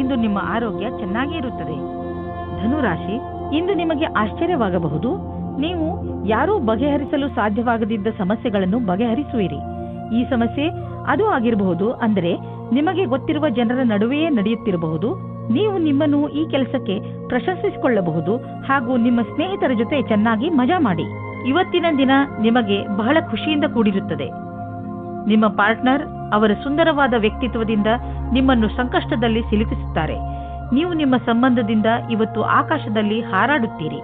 ಇಂದು ನಿಮ್ಮ ಆರೋಗ್ಯ ಚೆನ್ನಾಗಿ ಇರುತ್ತದೆ. ಧನುರಾಶಿ, ಇಂದು ನಿಮಗೆ ಆಶ್ಚರ್ಯವಾಗಬಹುದು. ನೀವು ಯಾರೂ ಬಗೆಹರಿಸಲು ಸಾಧ್ಯವಾಗದಿದ್ದ ಸಮಸ್ಯೆಗಳನ್ನು ಬಗೆಹರಿಸುವಿರಿ. ಈ ಸಮಸ್ಯೆ ಅದು ಆಗಿರಬಹುದು, ಅಂದರೆ ನಿಮಗೆ ಗೊತ್ತಿರುವ ಜನರ ನಡುವೆಯೇ ನಡೆಯುತ್ತಿರಬಹುದು. ನೀವು ನಿಮ್ಮನ್ನು ಈ ಕೆಲಸಕ್ಕೆ ಪ್ರಶಂಸಿಸಿಕೊಳ್ಳಬಹುದು ಹಾಗೂ ನಿಮ್ಮ ಸ್ನೇಹಿತರ ಜೊತೆ ಚೆನ್ನಾಗಿ ಮಜಾ ಮಾಡಿ. ಇವತ್ತಿನ ದಿನ ನಿಮಗೆ ಬಹಳ ಖುಷಿಯಿಂದ ಕೂಡಿರುತ್ತದೆ. ನಿಮ್ಮ ಪಾರ್ಟ್ನರ್ ಅವರ ಸುಂದರವಾದ ವ್ಯಕ್ತಿತ್ವದಿಂದ ನಿಮ್ಮನ್ನು ಸಂಕಷ್ಟದಲ್ಲಿ ಸಿಲುಕಿಸುತ್ತಾರೆ. ನೀವು ನಿಮ್ಮ ಸಂಬಂಧದಿಂದ ಇವತ್ತು ಆಕಾಶದಲ್ಲಿ ಹಾರಾಡುತ್ತೀರಿ.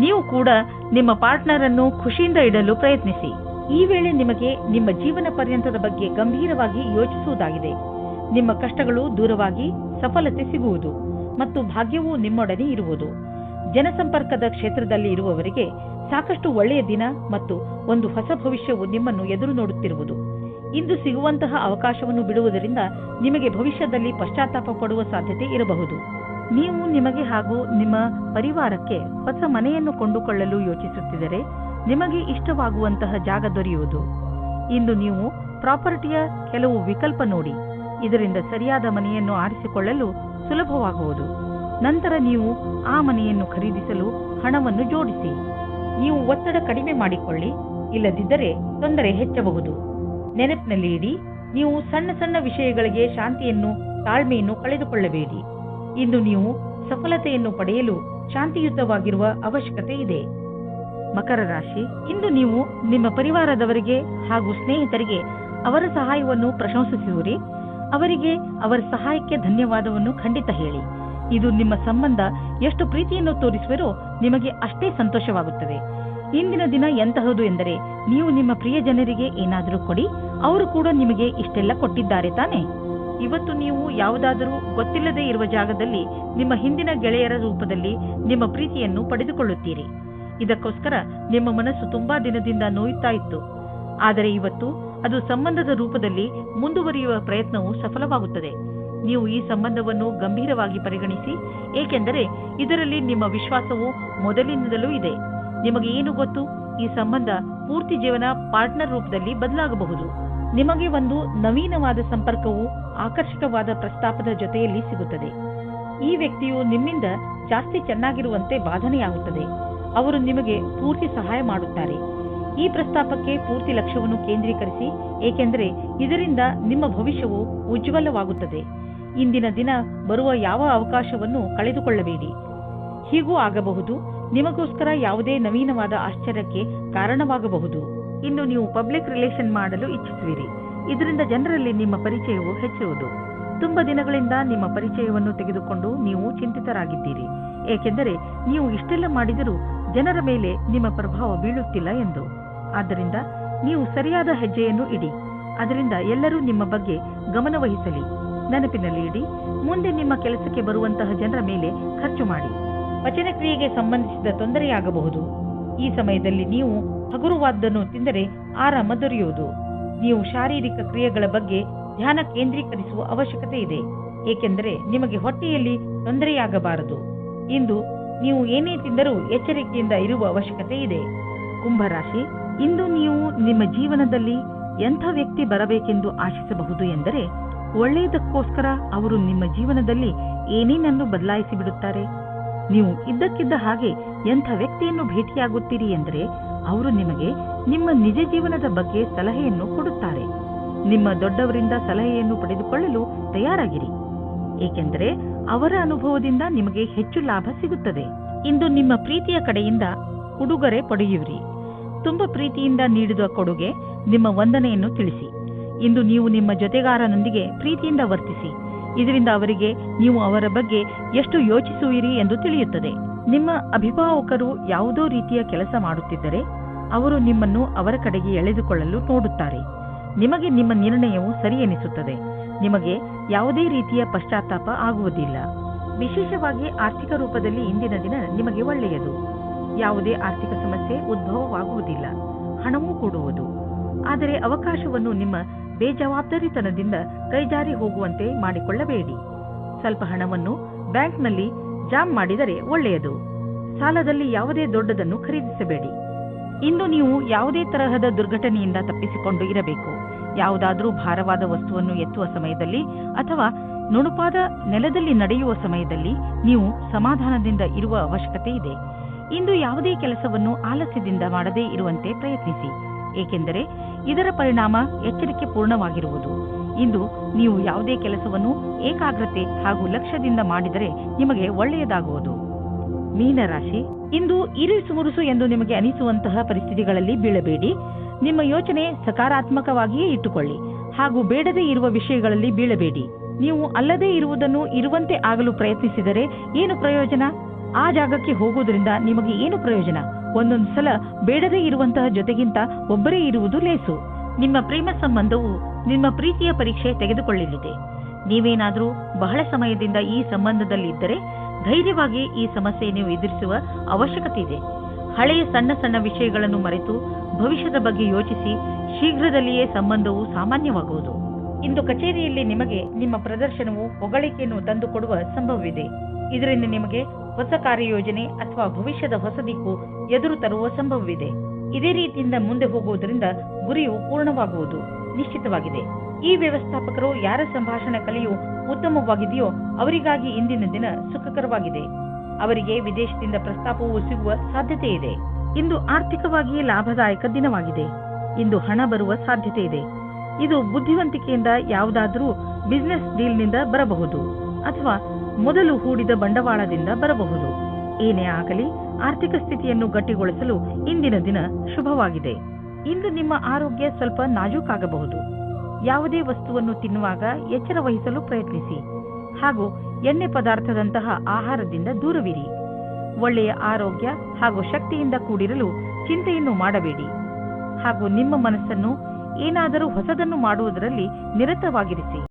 ನೀವು ಕೂಡ ನಿಮ್ಮ ಪಾರ್ಟ್ನರ್ ಅನ್ನು ಖುಷಿಯಿಂದ ಇಡಲು ಪ್ರಯತ್ನಿಸಿ. ಈ ವೇಳೆ ನಿಮಗೆ ನಿಮ್ಮ ಜೀವನ ಪರ್ಯಂತದ ಬಗ್ಗೆ ಗಂಭೀರವಾಗಿ ಯೋಚಿಸುವುದಾಗಿದೆ. ನಿಮ್ಮ ಕಷ್ಟಗಳು ದೂರವಾಗಿ ಸಫಲತೆ ಸಿಗುವುದು ಮತ್ತು ಭಾಗ್ಯವೂ ನಿಮ್ಮೊಡನೆ ಇರುವುದು. ಜನಸಂಪರ್ಕದ ಕ್ಷೇತ್ರದಲ್ಲಿ ಇರುವವರಿಗೆ ಸಾಕಷ್ಟು ಒಳ್ಳೆಯ ದಿನ ಮತ್ತು ಒಂದು ಹೊಸ ಭವಿಷ್ಯವು ನಿಮ್ಮನ್ನು ಎದುರು ನೋಡುತ್ತಿರುವುದು. ಇಂದು ಸಿಗುವಂತಹ ಅವಕಾಶವನ್ನು ಬಿಡುವುದರಿಂದ ನಿಮಗೆ ಭವಿಷ್ಯದಲ್ಲಿ ಪಶ್ಚಾತ್ತಾಪ ಪಡುವ ಸಾಧ್ಯತೆ ಇರಬಹುದು. ನೀವು ನಿಮಗೆ ಹಾಗೂ ನಿಮ್ಮ ಪರಿವಾರಕ್ಕೆ ಹೊಸ ಮನೆಯನ್ನು ಕೊಂಡುಕೊಳ್ಳಲು ಯೋಚಿಸುತ್ತಿದ್ದರೆ ನಿಮಗೆ ಇಷ್ಟವಾಗುವಂತಹ ಜಾಗ ದೊರೆಯುವುದು. ಇಂದು ನೀವು ಪ್ರಾಪರ್ಟಿಯ ಕೆಲವು ವಿಕಲ್ಪ ನೋಡಿ. ಇದರಿಂದ ಸರಿಯಾದ ಮನೆಯನ್ನು ಆರಿಸಿಕೊಳ್ಳಲು ಸುಲಭವಾಗುವುದು. ನಂತರ ನೀವು ಆ ಮನೆಯನ್ನು ಖರೀದಿಸಲು ಹಣವನ್ನು ಜೋಡಿಸಿ. ನೀವು ಒತ್ತಡ ಕಡಿಮೆ ಮಾಡಿಕೊಳ್ಳಿ, ಇಲ್ಲದಿದ್ದರೆ ತೊಂದರೆ ಹೆಚ್ಚಬಹುದು. ನೆನಪಿನಲ್ಲಿ ಇಡಿ, ನೀವು ಸಣ್ಣ ಸಣ್ಣ ವಿಷಯಗಳಿಗೆ ಶಾಂತಿಯನ್ನು ತಾಳ್ಮೆಯನ್ನು ಕಳೆದುಕೊಳ್ಳಬೇಡಿ. ಇಂದು ನೀವು ಸಫಲತೆಯನ್ನು ಪಡೆಯಲು ಶಾಂತಿಯುತವಾಗಿರುವ ಅವಶ್ಯಕತೆ ಇದೆ. ಮಕರ ರಾಶಿ, ಇಂದು ನೀವು ನಿಮ್ಮ ಪರಿವಾರದವರಿಗೆ ಹಾಗೂ ಸ್ನೇಹಿತರಿಗೆ ಅವರ ಸಹಾಯವನ್ನು ಪ್ರಶಂಸಿಸುವಿರಿ. ಅವರಿಗೆ ಅವರ ಸಹಾಯಕ್ಕೆ ಧನ್ಯವಾದವನ್ನು ಖಂಡಿತ ಹೇಳಿ. ಇದು ನಿಮ್ಮ ಸಂಬಂಧ ಎಷ್ಟು ಪ್ರೀತಿಯನ್ನು ತೋರಿಸುವರೋ ನಿಮಗೆ ಅಷ್ಟೇ ಸಂತೋಷವಾಗುತ್ತದೆ. ಇಂದಿನ ದಿನ ಎಂತಹದು ಎಂದರೆ, ನೀವು ನಿಮ್ಮ ಪ್ರಿಯ ಜನರಿಗೆ ಏನಾದರೂ ಕೊಡಿ, ಅವರು ಕೂಡ ನಿಮಗೆ ಇಷ್ಟೆಲ್ಲ ಕೊಟ್ಟಿದ್ದಾರೆ ತಾನೆ. ಇವತ್ತು ನೀವು ಯಾವುದಾದರೂ ಗೊತ್ತಿಲ್ಲದೆ ಇರುವ ಜಾಗದಲ್ಲಿ ನಿಮ್ಮ ಹಿಂದಿನ ಗೆಳೆಯರ ರೂಪದಲ್ಲಿ ನಿಮ್ಮ ಪ್ರೀತಿಯನ್ನು ಪಡೆದುಕೊಳ್ಳುತ್ತೀರಿ. ಇದಕ್ಕೋಸ್ಕರ ನಿಮ್ಮ ಮನಸ್ಸು ತುಂಬಾ ದಿನದಿಂದ ನೋಯುತ್ತಾ ಇತ್ತು. ಆದರೆ ಇವತ್ತು ಅದು ಸಂಬಂಧದ ರೂಪದಲ್ಲಿ ಮುಂದುವರಿಯುವ ಪ್ರಯತ್ನವು ಸಫಲವಾಗುತ್ತದೆ. ನೀವು ಈ ಸಂಬಂಧವನ್ನು ಗಂಭೀರವಾಗಿ ಪರಿಗಣಿಸಿ, ಏಕೆಂದರೆ ಇದರಲ್ಲಿ ನಿಮ್ಮ ವಿಶ್ವಾಸವು ಮೊದಲಿನಿಂದಲೂ ಇದೆ. ನಿಮಗೆ ಏನು ಗೊತ್ತು, ಈ ಸಂಬಂಧ ಪೂರ್ತಿ ಜೀವನ ಪಾರ್ಟ್ನರ್ ರೂಪದಲ್ಲಿ ಬದಲಾಗಬಹುದು. ನಿಮಗೆ ಒಂದು ನವೀನವಾದ ಸಂಪರ್ಕವು ಆಕರ್ಷಕವಾದ ಪ್ರಸ್ತಾಪದ ಜೊತೆಯಲ್ಲಿ ಸಿಗುತ್ತದೆ. ಈ ವ್ಯಕ್ತಿಯು ನಿಮ್ಮಿಂದ ಜಾಸ್ತಿ ಚೆನ್ನಾಗಿರುವಂತೆ ಬಾಧನೆಯಾಗುತ್ತದೆ. ಅವರು ನಿಮಗೆ ಪೂರ್ತಿ ಸಹಾಯ ಮಾಡುತ್ತಾರೆ. ಈ ಪ್ರಸ್ತಾಪಕ್ಕೆ ಪೂರ್ತಿ ಲಕ್ಷ್ಯವನ್ನು ಕೇಂದ್ರೀಕರಿಸಿ, ಏಕೆಂದರೆ ಇದರಿಂದ ನಿಮ್ಮ ಭವಿಷ್ಯವು ಉಜ್ವಲವಾಗುತ್ತದೆ. ಇಂದಿನ ದಿನ ಬರುವ ಯಾವ ಅವಕಾಶವನ್ನು ಕಳೆದುಕೊಳ್ಳಬೇಡಿ. ಹೀಗೂ ಆಗಬಹುದು, ನಿಮಗೋಸ್ಕರ ಯಾವುದೇ ನವೀನವಾದ ಆಶ್ಚರ್ಯಕ್ಕೆ ಕಾರಣವಾಗಬಹುದು. ಇನ್ನು ನೀವು ಪಬ್ಲಿಕ್ ರಿಲೇಷನ್ ಮಾಡಲು ಇಚ್ಛಿಸುವಿರಿ. ಇದರಿಂದ ಜನರಲ್ಲಿ ನಿಮ್ಮ ಪರಿಚಯವು ಹೆಚ್ಚುವುದು. ತುಂಬ ದಿನಗಳಿಂದ ನಿಮ್ಮ ಪರಿಚಯವನ್ನು ತೆಗೆದುಕೊಂಡು ನೀವು ಚಿಂತಿತರಾಗಿದ್ದೀರಿ, ಏಕೆಂದರೆ ನೀವು ಇಷ್ಟೆಲ್ಲ ಮಾಡಿದರೂ ಜನರ ಮೇಲೆ ನಿಮ್ಮ ಪ್ರಭಾವ ಬೀಳುತ್ತಿಲ್ಲ ಎಂದು. ಆದ್ದರಿಂದ ನೀವು ಸರಿಯಾದ ಹೆಜ್ಜೆಯನ್ನು ಇಡಿ. ಅದರಿಂದ ಎಲ್ಲರೂ ನಿಮ್ಮ ಬಗ್ಗೆ ಗಮನವಹಿಸಲಿ. ನೆನಪಿನಲ್ಲಿ ಇಡಿ, ಮುಂದೆ ನಿಮ್ಮ ಕೆಲಸಕ್ಕೆ ಬರುವಂತಹ ಜನರ ಮೇಲೆ ಖರ್ಚು ಮಾಡಿ. ಪಚನ ಕ್ರಿಯೆಗೆ ಸಂಬಂಧಿಸಿದ ತೊಂದರೆಯಾಗಬಹುದು. ಈ ಸಮಯದಲ್ಲಿ ನೀವು ಹಗುರವಾದ್ದನ್ನು ತಿಂದರೆ ಆರಾಮ ದೊರೆಯುವುದು. ನೀವು ಶಾರೀರಿಕ ಕ್ರಿಯೆಗಳ ಬಗ್ಗೆ ಧ್ಯಾನ ಕೇಂದ್ರೀಕರಿಸುವ ಅವಶ್ಯಕತೆ ಇದೆ, ಏಕೆಂದರೆ ನಿಮಗೆ ಹೊಟ್ಟೆಯಲ್ಲಿ ತೊಂದರೆಯಾಗಬಾರದು. ಇಂದು ನೀವು ಏನೇ ತಿಂದರೂ ಎಚ್ಚರಿಕೆಯಿಂದ ಇರುವ ಅವಶ್ಯಕತೆ ಇದೆ. ಕುಂಭರಾಶಿ, ಇಂದು ನೀವು ನಿಮ್ಮ ಜೀವನದಲ್ಲಿ ಎಂಥ ವ್ಯಕ್ತಿ ಬರಬೇಕೆಂದು ಆಶಿಸಬಹುದು ಎಂದರೆ, ಒಳ್ಳೆಯದಕ್ಕೋಸ್ಕರ ಅವರು ನಿಮ್ಮ ಜೀವನದಲ್ಲಿ ಏನೇನನ್ನು ಬದಲಾಯಿಸಿ ಬಿಡುತ್ತಾರೆ. ನೀವು ಇದ್ದಕ್ಕಿದ್ದ ಹಾಗೆ ಎಂಥ ವ್ಯಕ್ತಿಯನ್ನು ಭೇಟಿಯಾಗುತ್ತೀರಿ ಎಂದರೆ, ಅವರು ನಿಮಗೆ ನಿಮ್ಮ ನಿಜ ಜೀವನದ ಬಗ್ಗೆ ಸಲಹೆಯನ್ನು ಕೊಡುತ್ತಾರೆ. ನಿಮ್ಮ ದೊಡ್ಡವರಿಂದ ಸಲಹೆಯನ್ನು ಪಡೆದುಕೊಳ್ಳಲು ತಯಾರಾಗಿರಿ, ಏಕೆಂದರೆ ಅವರ ಅನುಭವದಿಂದ ನಿಮಗೆ ಹೆಚ್ಚು ಲಾಭ ಸಿಗುತ್ತದೆ. ಇಂದು ನಿಮ್ಮ ಪ್ರೀತಿಯ ಕಡೆಯಿಂದ ಉಡುಗೊರೆ ಪಡೆಯುವಿರಿ. ತುಂಬ ಪ್ರೀತಿಯಿಂದ ನೀಡಿದ ಕೊಡುಗೆ ನಿಮ್ಮ ವಂದನೆಯನ್ನು ತಿಳಿಸಿ. ಇಂದು ನೀವು ನಿಮ್ಮ ಜೊತೆಗಾರನೊಂದಿಗೆ ಪ್ರೀತಿಯಿಂದ ವರ್ತಿಸಿ. ಇದರಿಂದ ಅವರಿಗೆ ನೀವು ಅವರ ಬಗ್ಗೆ ಎಷ್ಟು ಯೋಚಿಸುವಿರಿ ಎಂದು ತಿಳಿಯುತ್ತದೆ. ನಿಮ್ಮ ಅಭಿಭಾವಕರು ಯಾವುದೋ ರೀತಿಯ ಕೆಲಸ ಮಾಡುತ್ತಿದ್ದರೆ ಅವರು ನಿಮ್ಮನ್ನು ಅವರ ಕಡೆಗೆ ಎಳೆದುಕೊಳ್ಳಲು ನೋಡುತ್ತಾರೆ. ನಿಮಗೆ ನಿಮ್ಮ ನಿರ್ಣಯವು ಸರಿ ಎನಿಸುತ್ತದೆ. ನಿಮಗೆ ಯಾವುದೇ ರೀತಿಯ ಪಶ್ಚಾತ್ತಾಪ ಆಗುವುದಿಲ್ಲ. ವಿಶೇಷವಾಗಿ ಆರ್ಥಿಕ ರೂಪದಲ್ಲಿ ಇಂದಿನ ದಿನ ನಿಮಗೆ ಒಳ್ಳೆಯದು. ಯಾವುದೇ ಆರ್ಥಿಕ ಸಮಸ್ಯೆ ಉದ್ಭವವಾಗುವುದಿಲ್ಲ. ಹಣವೂ ಕೂಡುವುದು. ಆದರೆ ಅವಕಾಶವನ್ನು ನಿಮ್ಮ ಬೇಜವಾಬ್ದಾರಿತನದಿಂದ ಕೈಜಾರಿ ಹೋಗುವಂತೆ ಮಾಡಿಕೊಳ್ಳಬೇಡಿ. ಸ್ವಲ್ಪ ಹಣವನ್ನು ಬ್ಯಾಂಕ್ನಲ್ಲಿ ಜಾಮ್ ಮಾಡಿದರೆ ಒಳ್ಳೆಯದು. ಸಾಲದಲ್ಲಿ ಯಾವುದೇ ದೊಡ್ಡದನ್ನು ಖರೀದಿಸಬೇಡಿ. ಇಂದು ನೀವು ಯಾವುದೇ ತರಹದ ದುರ್ಘಟನೆಯಿಂದ ತಪ್ಪಿಸಿಕೊಂಡು ಇರಬೇಕು. ಯಾವುದಾದರೂ ಭಾರವಾದ ವಸ್ತುವನ್ನು ಎತ್ತುವ ಸಮಯದಲ್ಲಿ ಅಥವಾ ನುಣುಪಾದ ನೆಲದಲ್ಲಿ ನಡೆಯುವ ಸಮಯದಲ್ಲಿ ನೀವು ಸಮಾಧಾನದಿಂದ ಇರುವ ಅವಶ್ಯಕತೆ ಇದೆ. ಇಂದು ಯಾವುದೇ ಕೆಲಸವನ್ನು ಆಲಸ್ಯದಿಂದ ಮಾಡದೇ ಇರುವಂತೆ ಪ್ರಯತ್ನಿಸಿ, ಏಕೆಂದರೆ ಇದರ ಪರಿಣಾಮ ಎಚ್ಚರಿಕೆ ಪೂರ್ಣವಾಗಿರುವುದು. ಇಂದು ನೀವು ಯಾವುದೇ ಕೆಲಸವನ್ನು ಏಕಾಗ್ರತೆ ಹಾಗೂ ಲಕ್ಷ್ಯದಿಂದ ಮಾಡಿದರೆ ನಿಮಗೆ ಒಳ್ಳೆಯದಾಗುವುದು. ಮೀನರಾಶಿ, ಇಂದು ಇರುಸು ಮುರುಸು ಎಂದು ನಿಮಗೆ ಅನಿಸುವಂತಹ ಪರಿಸ್ಥಿತಿಗಳಲ್ಲಿ ಬೀಳಬೇಡಿ. ನಿಮ್ಮ ಯೋಚನೆ ಸಕಾರಾತ್ಮಕವಾಗಿಯೇ ಇಟ್ಟುಕೊಳ್ಳಿ ಹಾಗೂ ಬೇಡದೇ ಇರುವ ವಿಷಯಗಳಲ್ಲಿ ಬೀಳಬೇಡಿ. ನೀವು ಅಲ್ಲದೇ ಇರುವುದನ್ನು ಇರುವಂತೆ ಆಗಲು ಪ್ರಯತ್ನಿಸಿದರೆ ಏನು ಪ್ರಯೋಜನ? ಆ ಜಾಗಕ್ಕೆ ಹೋಗುವುದರಿಂದ ನಿಮಗೆ ಏನು ಪ್ರಯೋಜನ? ಒಂದೊಂದು ಸಲ ಬೇಡದೇ ಇರುವಂತಹ ಜೊತೆಗಿಂತ ಒಬ್ಬರೇ ಇರುವುದು ಲೇಸು. ನಿಮ್ಮ ಪ್ರೇಮ ಸಂಬಂಧವು ನಿಮ್ಮ ಪ್ರೀತಿಯ ಪರೀಕ್ಷೆ ತೆಗೆದುಕೊಳ್ಳಲಿದೆ. ನೀವೇನಾದರೂ ಬಹಳ ಸಮಯದಿಂದ ಈ ಸಂಬಂಧದಲ್ಲಿದ್ದರೆ ಧೈರ್ಯವಾಗಿ ಈ ಸಮಸ್ಯೆಯನ್ನು ಎದುರಿಸುವ ಅವಶ್ಯಕತೆ ಇದೆ. ಹಳೆಯ ಸಣ್ಣ ಸಣ್ಣ ವಿಷಯಗಳನ್ನು ಮರೆತು ಭವಿಷ್ಯದ ಬಗ್ಗೆ ಯೋಚಿಸಿ. ಶೀಘ್ರದಲ್ಲಿಯೇ ಸಂಬಂಧವು ಸಾಮಾನ್ಯವಾಗುವುದು. ಇಂದು ಕಚೇರಿಯಲ್ಲಿ ನಿಮಗೆ ನಿಮ್ಮ ಪ್ರದರ್ಶನವು ಹೊಗಳಿಕೆಯನ್ನು ತಂದುಕೊಡುವ ಸಂಭವವಿದೆ. ಇದರಿಂದ ನಿಮಗೆ ಹೊಸ ಕಾರ್ಯಯೋಜನೆ ಅಥವಾ ಭವಿಷ್ಯದ ಹೊಸ ದಿಕ್ಕು ಎದುರು ತರುವ ಸಂಭವವಿದೆ. ಇದೇ ರೀತಿಯಿಂದ ಮುಂದೆ ಹೋಗುವುದರಿಂದ ಗುರಿಯು ಪೂರ್ಣವಾಗುವುದು ನಿಶ್ಚಿತವಾಗಿದೆ. ಈ ವ್ಯವಸ್ಥಾಪಕರು ಯಾರ ಸಂಭಾಷಣೆ ಕಲೆಯು ಉತ್ತಮವಾಗಿದೆಯೋ ಅವರಿಗಾಗಿ ಇಂದಿನ ದಿನ ಸುಖಕರವಾಗಿದೆ. ಅವರಿಗೆ ವಿದೇಶದಿಂದ ಪ್ರಸ್ತಾಪವು ಸಿಗುವ ಸಾಧ್ಯತೆ ಇದೆ. ಇಂದು ಆರ್ಥಿಕವಾಗಿ ಲಾಭದಾಯಕ ದಿನವಾಗಿದೆ. ಇಂದು ಹಣ ಬರುವ ಸಾಧ್ಯತೆ ಇದೆ. ಇದು ಬುದ್ಧಿವಂತಿಕೆಯಿಂದ ಯಾವುದಾದರೂ ಬಿಸಿನೆಸ್ ಡೀಲ್ನಿಂದ ಬರಬಹುದು ಅಥವಾ ಮೊದಲು ಹೂಡಿದ ಬಂಡವಾಳದಿಂದ ಬರಬಹುದು. ಏನೇ ಆಗಲಿ, ಆರ್ಥಿಕ ಸ್ಥಿತಿಯನ್ನು ಗಟ್ಟಿಗೊಳಿಸಲು ಇಂದಿನ ದಿನ ಶುಭವಾಗಿದೆ. ಇಂದು ನಿಮ್ಮ ಆರೋಗ್ಯ ಸ್ವಲ್ಪ ನಾಜೂಕಾಗಬಹುದು. ಯಾವುದೇ ವಸ್ತುವನ್ನು ತಿನ್ನುವಾಗ ಎಚ್ಚರ ವಹಿಸಲು ಪ್ರಯತ್ನಿಸಿ ಹಾಗೂ ಎಣ್ಣೆ ಪದಾರ್ಥದಂತಹ ಆಹಾರದಿಂದ ದೂರವಿರಿ. ಒಳ್ಳೆಯ ಆರೋಗ್ಯ ಹಾಗೂ ಶಕ್ತಿಯಿಂದ ಕೂಡಿರಲು ಚಿಂತೆಯನ್ನು ಮಾಡಬೇಡಿ ಹಾಗೂ ನಿಮ್ಮ ಮನಸ್ಸನ್ನು ಏನಾದರೂ ಹೊಸದನ್ನು ಮಾಡುವುದರಲ್ಲಿ ನಿರತವಾಗಿರಿಸಿ.